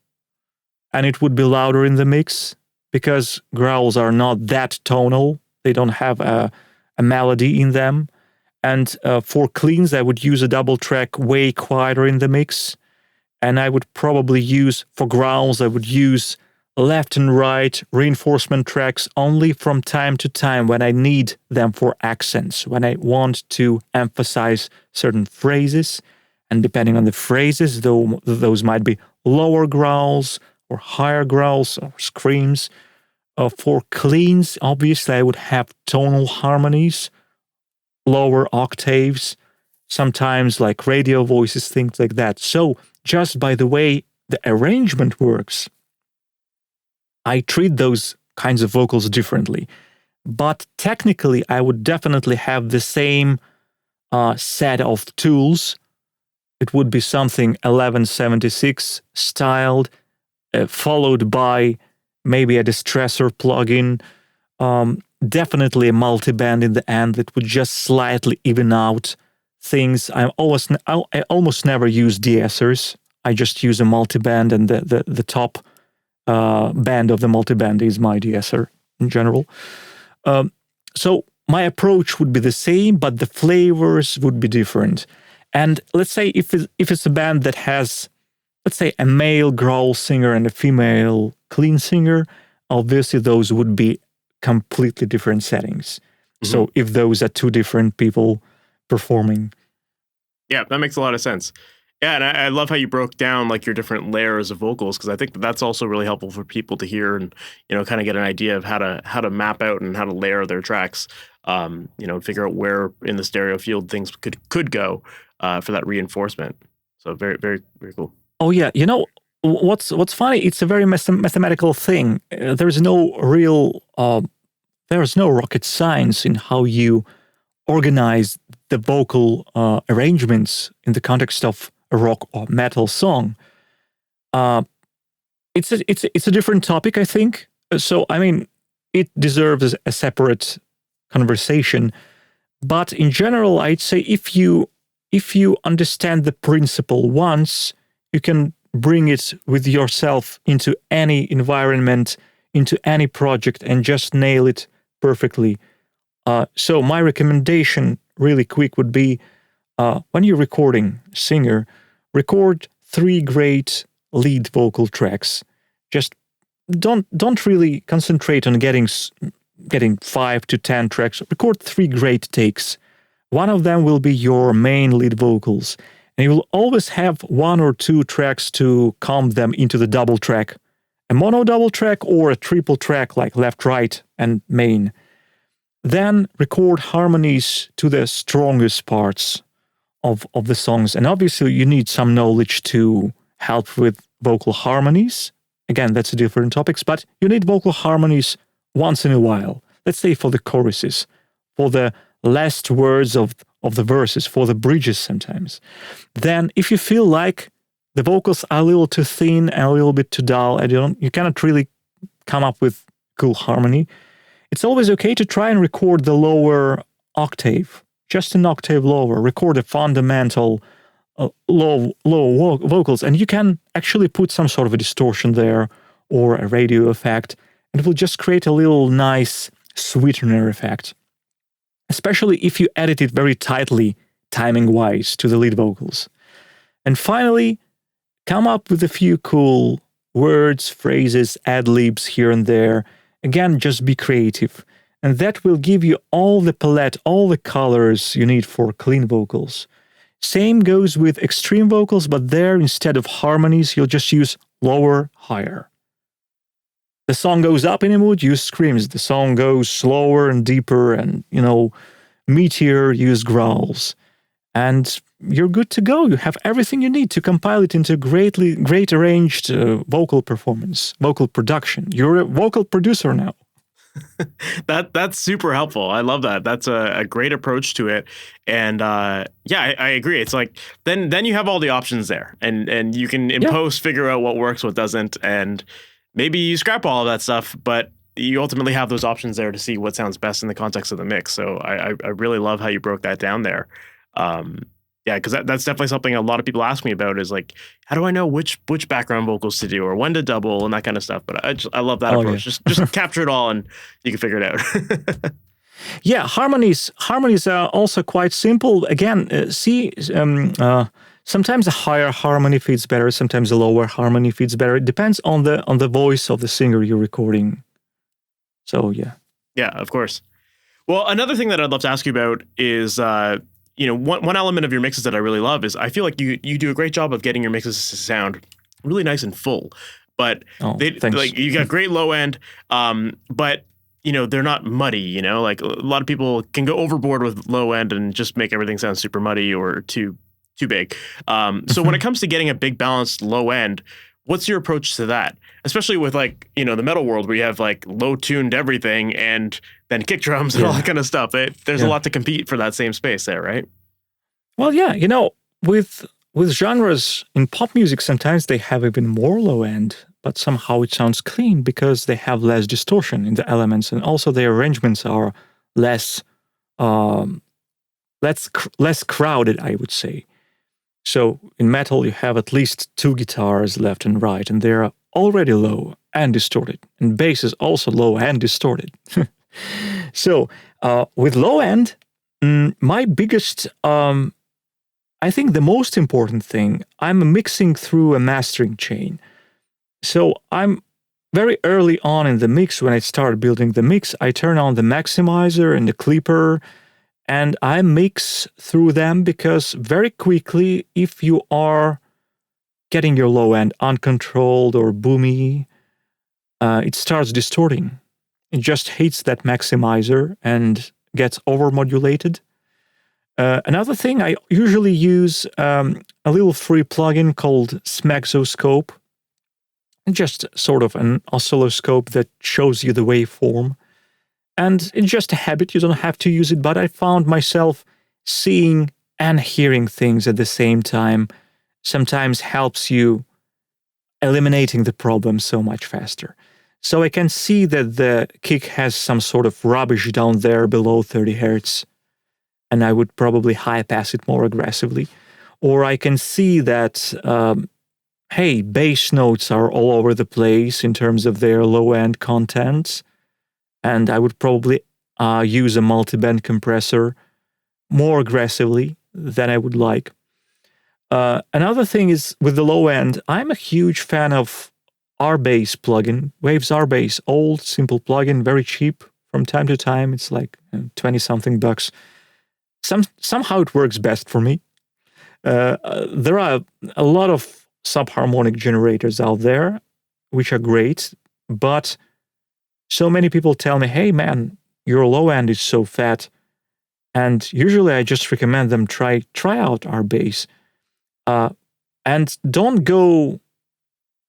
and it would be louder in the mix because growls are not that tonal. They don't have a melody in them. And for cleans, I would use a double track way quieter in the mix. And I would probably use, for growls, I would use left and right reinforcement tracks only from time to time when I need them for accents, when I want to emphasize certain phrases. And depending on the phrases, though, those might be lower growls or higher growls or screams. For cleans, obviously, I would have tonal harmonies, lower octaves, sometimes like radio voices, things like that. So just by the way the arrangement works, I treat those kinds of vocals differently. But technically, I would definitely have the same set of tools. It would be something 1176 styled, followed by maybe a distressor plugin, definitely a multiband in the end that would just slightly even out things. I almost never use de-essers. I just use a multiband, and the top band of the multiband is my de-esser in general. So my approach would be the same, but the flavors would be different. And let's say if it's a band that has, let's say, a male growl singer and a female clean singer, obviously those would be completely different settings. Mm-hmm. So if those are two different people performing. Yeah, that makes a lot of sense. Yeah, and I love how you broke down like your different layers of vocals, because I think that's also really helpful for people to hear and, kind of get an idea of how to map out and how to layer their tracks, figure out where in the stereo field things could go for that reinforcement. So very, very, very cool. Oh yeah, what's funny? It's a very mathematical thing. There's no rocket science in how you organize the vocal arrangements in the context of a rock or metal song. It's a different topic, I think. So I mean, it deserves a separate conversation. But in general, I'd say if you understand the principle once, you can bring it with yourself into any environment, into any project, and just nail it perfectly. So my recommendation, really quick, would be when you're recording singer, record 3 great lead vocal tracks. Just don't really concentrate on getting 5 to 10 tracks. Record 3 great takes. One of them will be your main lead vocals, and you will always have 1 or 2 tracks to comp them into the double track, a mono double track or a triple track like left, right, and main. Then record harmonies to the strongest parts of the songs. And obviously you need some knowledge to help with vocal harmonies. Again, that's a different topics, but you need vocal harmonies once in a while. Let's say for the choruses, for the last words of the verses, for the bridges sometimes. Then if you feel like the vocals are a little too thin and a little bit too dull, and you cannot really come up with cool harmony, it's always okay to try and record the lower octave, just an octave lower. Record the fundamental low vocals, and you can actually put some sort of a distortion there or a radio effect, and it will just create a little nice sweetener effect, especially if you edit it very tightly, timing-wise, to the lead vocals. And finally, come up with a few cool words, phrases, ad-libs here and there. Again, just be creative. And that will give you all the palette, all the colors you need for clean vocals. Same goes with extreme vocals, but there, instead of harmonies, you'll just use lower, higher. The song goes up in a mood, use screams. The song goes slower and deeper and, meatier, use growls. And you're good to go. You have everything you need to compile it into great arranged vocal performance, vocal production. You're a vocal producer now. That's super helpful. I love that. That's a great approach to it. And I agree. It's like then you have all the options there, and you can in Yeah. post figure out what works, what doesn't, and maybe you scrap all of that stuff, but you ultimately have those options there to see what sounds best in the context of the mix. So I really love how you broke that down there. Yeah, because that's definitely something a lot of people ask me about is like, how do I know which background vocals to do or when to double and that kind of stuff. But I love that Oh, approach. yeah. Just capture it all and you can figure it out. Yeah, harmonies are also quite simple. Again, sometimes a higher harmony fits better, sometimes a lower harmony fits better. It depends on the voice of the singer you're recording. So yeah. Yeah, of course. Well, another thing that I'd love to ask you about is one element of your mixes that I really love is I feel like you do a great job of getting your mixes to sound really nice and full. But Thanks. like you got great low end, but they're not muddy, like a lot of people can go overboard with low end and just make everything sound super muddy or too big. So when it comes to getting a big balanced low end, what's your approach to that? Especially with like, the metal world where you have like low tuned everything and then kick drums and all that kind of stuff. There's a lot to compete for that same space there, right? Well, yeah, with genres in pop music, sometimes they have even more low end, but somehow it sounds clean because they have less distortion in the elements, and also the arrangements are less crowded, I would say. So in metal, you have at least 2 guitars left and right, and they're already low and distorted, and bass is also low and distorted. So with low end, my biggest I think the most important thing, I'm mixing through a mastering chain. So I'm very early on in the mix, when I start building the mix, I turn on the maximizer and the clipper, and I mix through them because very quickly, if you are getting your low end uncontrolled or boomy, it starts distorting. It just hits that maximizer and gets overmodulated. Another thing, I usually use a little free plugin called Smexoscope, just sort of an oscilloscope that shows you the waveform. And it's just a habit, you don't have to use it, but I found myself seeing and hearing things at the same time sometimes helps you eliminating the problem so much faster. So I can see that the kick has some sort of rubbish down there below 30 hertz, and I would probably high pass it more aggressively. Or I can see that, hey, bass notes are all over the place in terms of their low-end content, and I would probably use a multi-band compressor more aggressively than I would like. Another thing is, with the low end, I'm a huge fan of RBass plugin, Waves RBass, old, simple plugin, very cheap. From time to time, it's like 20-something bucks. Somehow it works best for me. There are a lot of subharmonic generators out there, which are great, but so many people tell me, hey man, your low end is so fat. And usually I just recommend them try out RBass. And don't go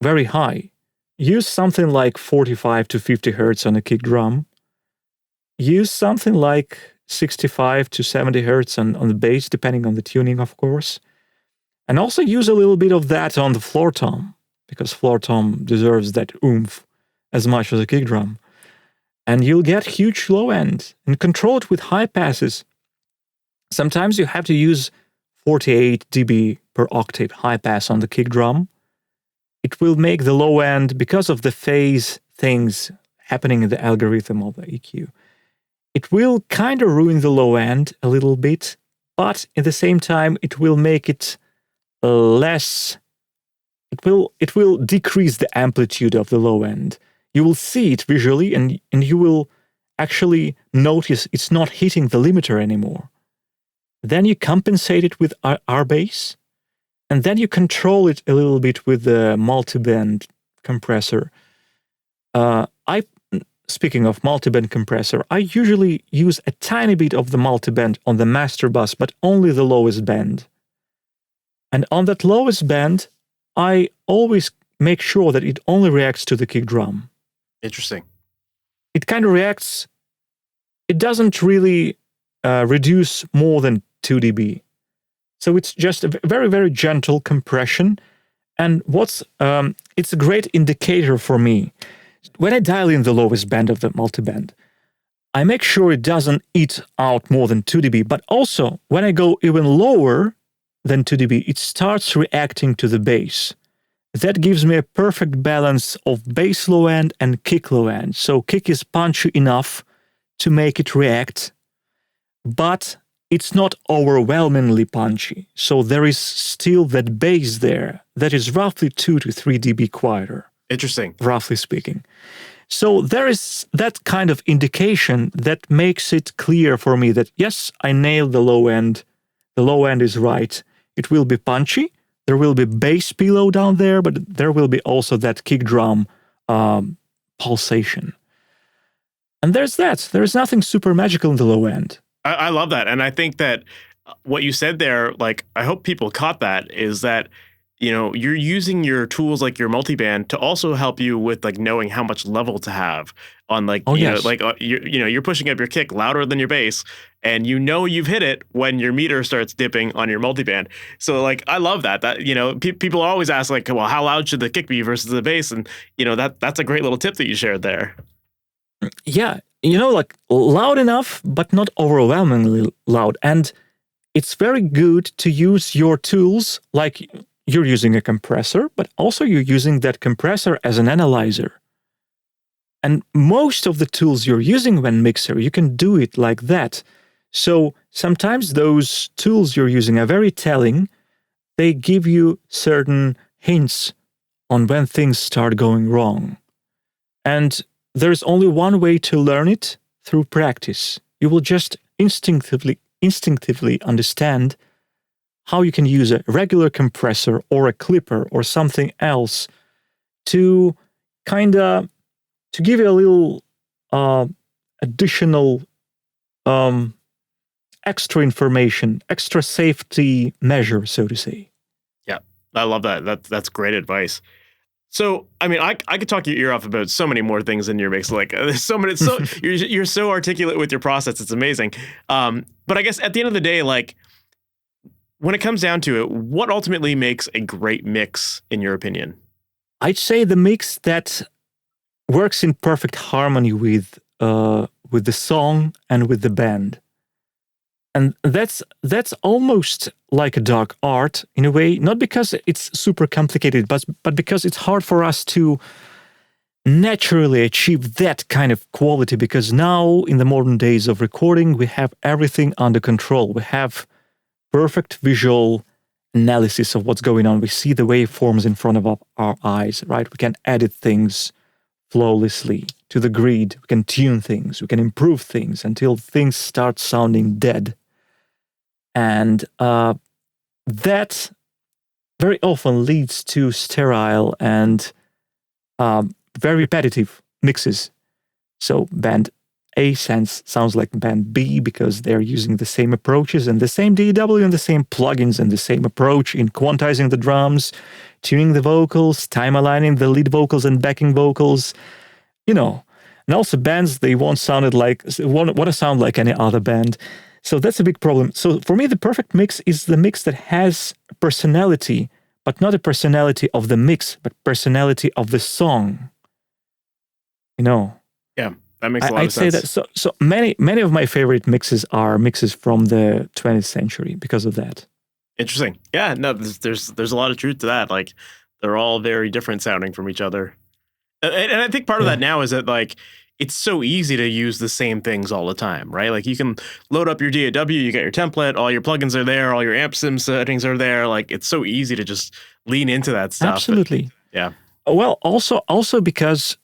very high. Use something like 45 to 50 hertz on a kick drum. Use something like 65 to 70 hertz on the bass, depending on the tuning, of course. And also use a little bit of that on the floor tom, because floor tom deserves that oomph as much as a kick drum. And you'll get huge low end, and control it with high passes. Sometimes you have to use 48 dB per octave high pass on the kick drum. It will make the low end, because of the phase things happening in the algorithm of the EQ, it will kind of ruin the low end a little bit, but at the same time, it will make it less, it will decrease the amplitude of the low end. You will see it visually, and you will actually notice it's not hitting the limiter anymore. Then you compensate it with RBass, and then you control it a little bit with the multi-band compressor. Speaking of multi-band compressor, I usually use a tiny bit of the multi-band on the master bus, but only the lowest band. And on that lowest band, I always make sure that it only reacts to the kick drum. Interesting. it kind of reacts. It doesn't really reduce more than 2 dB. So it's just a very, very gentle compression. And it's a great indicator for me. When I dial in the lowest band of the multiband, I make sure it doesn't eat out more than 2 dB. But also, when I go even lower than 2 dB, it starts reacting to the bass. That gives me a perfect balance of bass low end and kick low end. So kick is punchy enough to make it react, but it's not overwhelmingly punchy. So there is still that bass there that is roughly 2 to 3 dB quieter. Interesting. Roughly speaking. So there is that kind of indication that makes it clear for me that, yes, I nailed the low end. The low end is right. It will be punchy. There will be bass pillow down there, but there will be also that kick drum pulsation. And there's that. There's nothing super magical in the low end. I love that. And I think that what you said there, like, I hope people caught that, is that, you know, you're using your tools like your multiband to also help you with like knowing how much level to have on like, yes. know, like, you're pushing up your kick louder than your bass, and you know you've hit it when your meter starts dipping on your multiband. So like, I love that, you know, people always ask like, well, how loud should the kick be versus the bass? And, you know, that's a great little tip that you shared there. Yeah. You know, like loud enough, but not overwhelmingly loud. And it's very good to use your tools, like you're using a compressor, but also you're using that compressor as an analyzer. And most of the tools you're using when mixer, you can do it like that. So sometimes those tools you're using are very telling. They give you certain hints on when things start going wrong. And there's only one way to learn it, through practice. You will just instinctively understand how you can use a regular compressor or a clipper or something else to give you a little additional extra information, extra safety measure, so to say. Yeah, I love that. That's great advice. So, I mean, I could talk your ear off about so many more things in your mix. Like, there's so many. So you're so articulate with your process. It's amazing. But I guess at the end of the day, like, when it comes down to it, what ultimately makes a great mix, in your opinion? I'd say the mix that works in perfect harmony with the song and with the band. And that's almost like a dark art in a way, not because it's super complicated, but because it's hard for us to naturally achieve that kind of quality, because now in the modern days of recording, we have everything under control. We have perfect visual analysis of what's going on. We see the waveforms in front of our eyes, right? We can edit things flawlessly to the grid. We can tune things. We can improve things until things start sounding dead. And that very often leads to sterile and very repetitive mixes. So band A sounds like band B because they're using the same approaches and the same DAW and the same plugins and the same approach in quantizing the drums, tuning the vocals, time aligning the lead vocals and backing vocals, you know. And also bands, they want to sound like any other band. So that's a big problem. So for me, the perfect mix is the mix that has personality, but not a personality of the mix, but personality of the song. You know? Yeah, that makes a lot of sense. I'd say that so many of my favorite mixes are mixes from the 20th century because of that. Interesting. Yeah, no, there's a lot of truth to that. Like, they're all very different sounding from each other. And I think part of that now is that, like, it's so easy to use the same things all the time, right? Like, you can load up your DAW, you get your template, all your plugins are there, all your amp sim settings are there. Like, it's so easy to just lean into that stuff. Absolutely. Yeah. Well, also because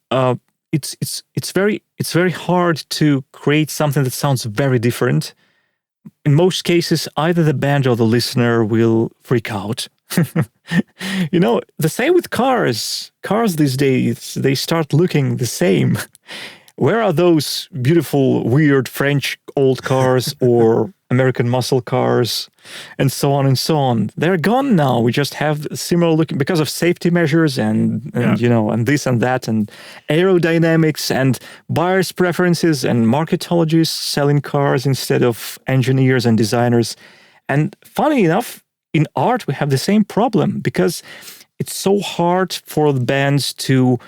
it's very hard to create something that sounds very different. In most cases, either the band or the listener will freak out. You know, the same with cars. Cars these days, they start looking the same. Where are those beautiful, weird French old cars or American muscle cars, and so on and so on. They're gone now. We just have similar looking because of safety measures and and this and that and aerodynamics and buyers' preferences and marketologists selling cars instead of engineers and designers. And funny enough, in art we have the same problem because it's so hard for the bands to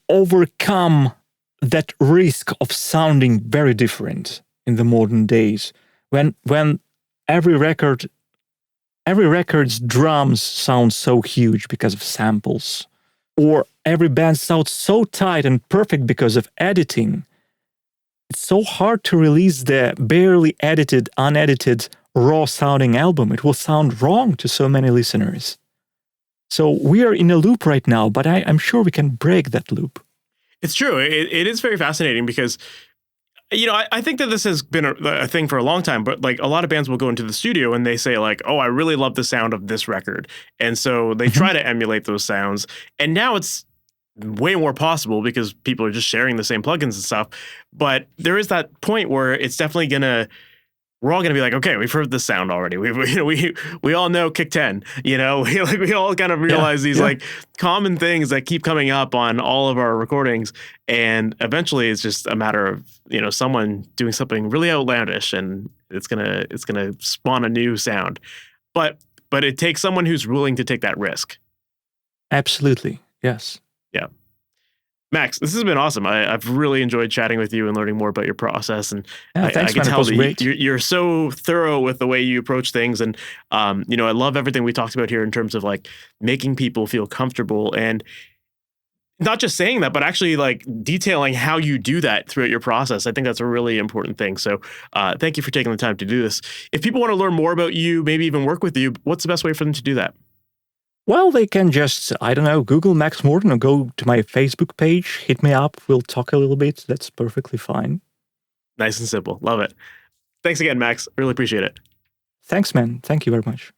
overcome that risk of sounding very different in the modern days when every record's drums sound so huge because of samples, or every band sounds so tight and perfect because of editing. It's so hard to release the barely edited, unedited, raw sounding album. It will sound wrong to so many listeners. So we are in a loop right now, but I'm sure we can break that loop. It's true. It is very fascinating because, I think that this has been a thing for a long time, but like a lot of bands will go into the studio and they say like, oh, I really love the sound of this record. And so they try to emulate those sounds. And now it's way more possible because people are just sharing the same plugins and stuff. But there is that point where it's definitely we're all gonna be like, okay, we've heard this sound already. We all know kick 10. We all kind of realize these like common things that keep coming up on all of our recordings, and eventually it's just a matter of someone doing something really outlandish, and it's gonna spawn a new sound. But it takes someone who's willing to take that risk. Absolutely, yes. Yeah. Max, this has been awesome. I've really enjoyed chatting with you and learning more about your process. And thanks, I can man. tell that you're so thorough with the way you approach things. And, I love everything we talked about here in terms of like making people feel comfortable, and not just saying that, but actually like detailing how you do that throughout your process. I think that's a really important thing. So thank you for taking the time to do this. If people want to learn more about you, maybe even work with you, what's the best way for them to do that? Well, they can just, Google Max Morton or go to my Facebook page, hit me up, we'll talk a little bit. That's perfectly fine. Nice and simple. Love it. Thanks again, Max. Really appreciate it. Thanks, man. Thank you very much.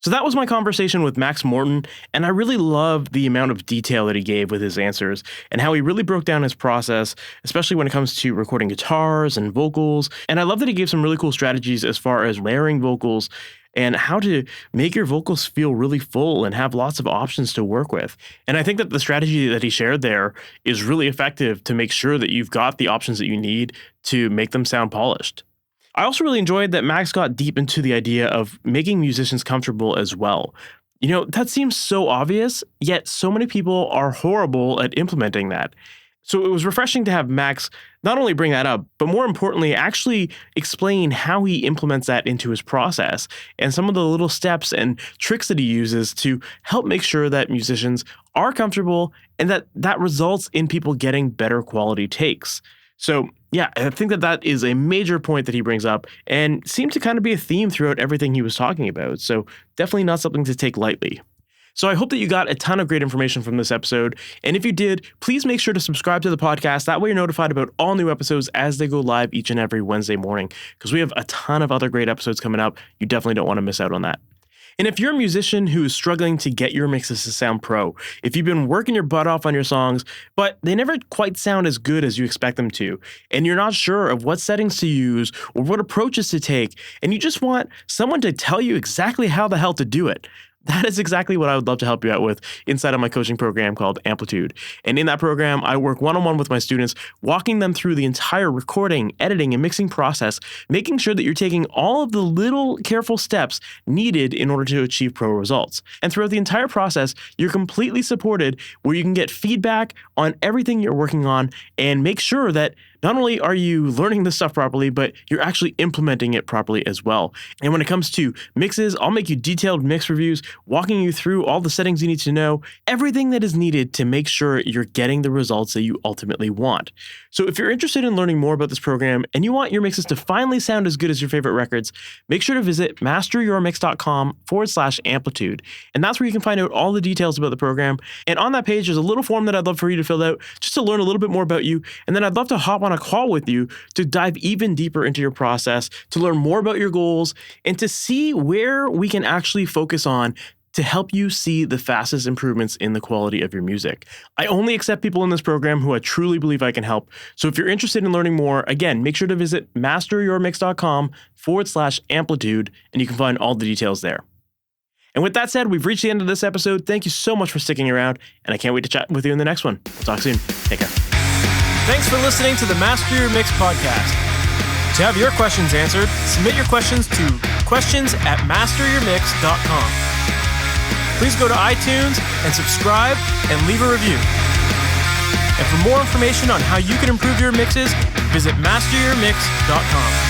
So that was my conversation with Max Morton, and I really loved the amount of detail that he gave with his answers and how he really broke down his process, especially when it comes to recording guitars and vocals. And I love that he gave some really cool strategies as far as layering vocals and how to make your vocals feel really full and have lots of options to work with. And I think that the strategy that he shared there is really effective to make sure that you've got the options that you need to make them sound polished. I also really enjoyed that Max got deep into the idea of making musicians comfortable as well. That seems so obvious, yet so many people are horrible at implementing that. So it was refreshing to have Max not only bring that up, but more importantly, actually explain how he implements that into his process and some of the little steps and tricks that he uses to help make sure that musicians are comfortable and that results in people getting better quality takes. So yeah, I think that is a major point that he brings up and seemed to kind of be a theme throughout everything he was talking about. So definitely not something to take lightly. So I hope that you got a ton of great information from this episode. And if you did, please make sure to subscribe to the podcast. That way you're notified about all new episodes as they go live each and every Wednesday morning, because we have a ton of other great episodes coming up. You definitely don't want to miss out on that. And if you're a musician who is struggling to get your mixes to sound pro, if you've been working your butt off on your songs, but they never quite sound as good as you expect them to, and you're not sure of what settings to use or what approaches to take, and you just want someone to tell you exactly how the hell to do it, that is exactly what I would love to help you out with inside of my coaching program called Amplitude. And in that program, I work one-on-one with my students, walking them through the entire recording, editing, and mixing process, making sure that you're taking all of the little careful steps needed in order to achieve pro results. And throughout the entire process, you're completely supported where you can get feedback on everything you're working on and make sure that not only are you learning this stuff properly, but you're actually implementing it properly as well. And when it comes to mixes, I'll make you detailed mix reviews, walking you through all the settings you need to know, everything that is needed to make sure you're getting the results that you ultimately want. So if you're interested in learning more about this program and you want your mixes to finally sound as good as your favorite records, make sure to visit masteryourmix.com/amplitude. And that's where you can find out all the details about the program. And on that page, there's a little form that I'd love for you to fill out just to learn a little bit more about you. And then I'd love to hop on a call with you to dive even deeper into your process, to learn more about your goals, and to see where we can actually focus on to help you see the fastest improvements in the quality of your music. I only accept people in this program who I truly believe I can help. So if you're interested in learning more, again, make sure to visit masteryourmix.com/amplitude, and you can find all the details there. And with that said, we've reached the end of this episode. Thank you so much for sticking around, and I can't wait to chat with you in the next one. We'll talk soon. Take care. Thanks for listening to the Master Your Mix podcast. To have your questions answered, submit your questions to questions@masteryourmix.com. Please go to iTunes and subscribe and leave a review. And for more information on how you can improve your mixes, visit masteryourmix.com.